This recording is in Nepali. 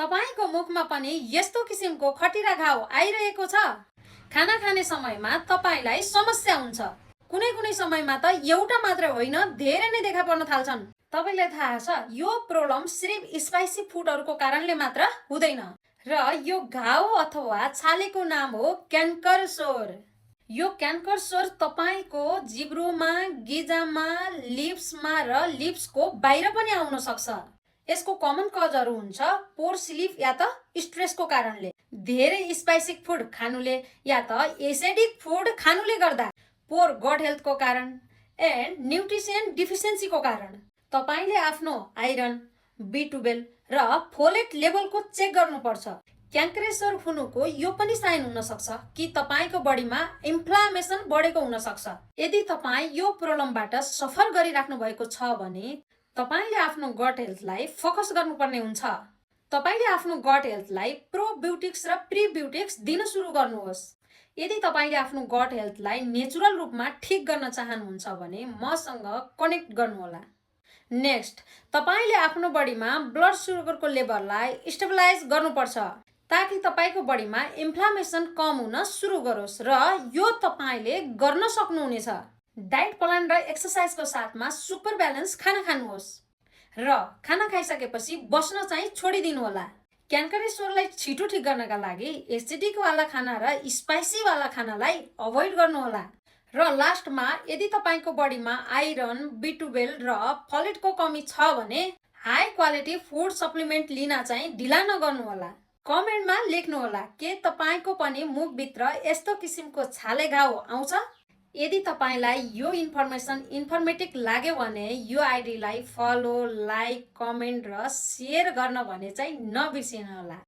तपाईको मुखमा पनि यस्तो किसिमको खटिरा घाउ आइरहेको छ? खाना खाने समयमा तपाईलाई समस्या हुन्छ। कुनै कुनै समयमा त एउटा मात्र होइन, धेरै नै देखा पर्न थाल्छन्। तपाईलाई थाहा छ, यो प्रब्लम सिर्फ स्पाइसी फुडहरूको कारणले मात्र हुँदैन र यो घाउ अथवा छालेको नाम हो क्यान्कर सोर। यो क्यान्कर सोर तपाईको जिब्रोमा, गिजामा, लिप्समा र लिप्सको बाहिर पनि आउन सक्छ। यसको कमन कजहरू हुन्छ पोर स्लिप या त स्ट्रेसको कारणले, धेरै स्पाइसी फुड खानुले या त एसिडिक फुड खानुले गर्दा, पोर गट हेल्थको कारण एन्ड न्युट्रिसन डिफिसियन्सीको कारण। तपाईले आफ्नो आइरन, B12 र फोलेट लेभलको चेक गर्नुपर्छ। क्यान्क्रेसर हुनुको यो पनि साइन हुन सक्छ कि तपाईको बडीमा इन्फ्लामेसन बढेको हुन सक्छ। यदि तपाई यो प्रब्लमबाट सफर गरिराख्नु भएको छ भने तपाईले आफ्नो गट हेल्थलाई फोकस गर्नुपर्ने हुन्छ। तपाईले आफ्नो गट हेल्थलाई प्रोबियोटिक्स र प्रिबियोटिक्स दिन सुरु गर्नुहोस्। यदि तपाईले आफ्नो गट हेल्थलाई नेचुरल रूपमा ठिक गर्न चाहनुहुन्छ भने मसँग कनेक्ट गर्नुहोला। नेक्स्ट, तपाईले आफ्नो बडीमा ब्लड सुगरको लेभललाई स्टेबलाइज गर्नुपर्छ ताकि तपाईको बडीमा इन्फ्लामेसन कम हुन सुरु गरोस् र यो तपाईले गर्न सक्नुहुनेछ। डाइट प्लान र एक्सरसाइजको साथमा सुपर ब्यालेन्स खाना खानुहोस् र खाना खाइसकेपछि बस्न चाहिँ छोडिदिनु होला। क्यान्करेसोरलाई छिटो ठिक गर्नका लागि एसिडिक वाला खाना र स्पाइसी वाला खानालाई अभोइड गर्नुहोला। र लास्टमा, यदि तपाईको बडीमा आइरन, B12 र फोलेटको कमी छ भने हाई क्वालिटी फुड सप्लिमेन्ट लिन चाहिँ ढिला नगर्नुहोला। कमेन्टमा लेख्नुहोला के तपाईको पनि मुखभित्र यस्तो किसिमको छाले घाउ आउँछ। यदि तपाईलाई यो इन्फर्मेसन इन्फर्मेटिभ लाग्यो भने यो आइडीलाई फलो, लाइक, कमेन्ट र सेयर गर्न भने चाहिँ नबिर्सिनुहोला।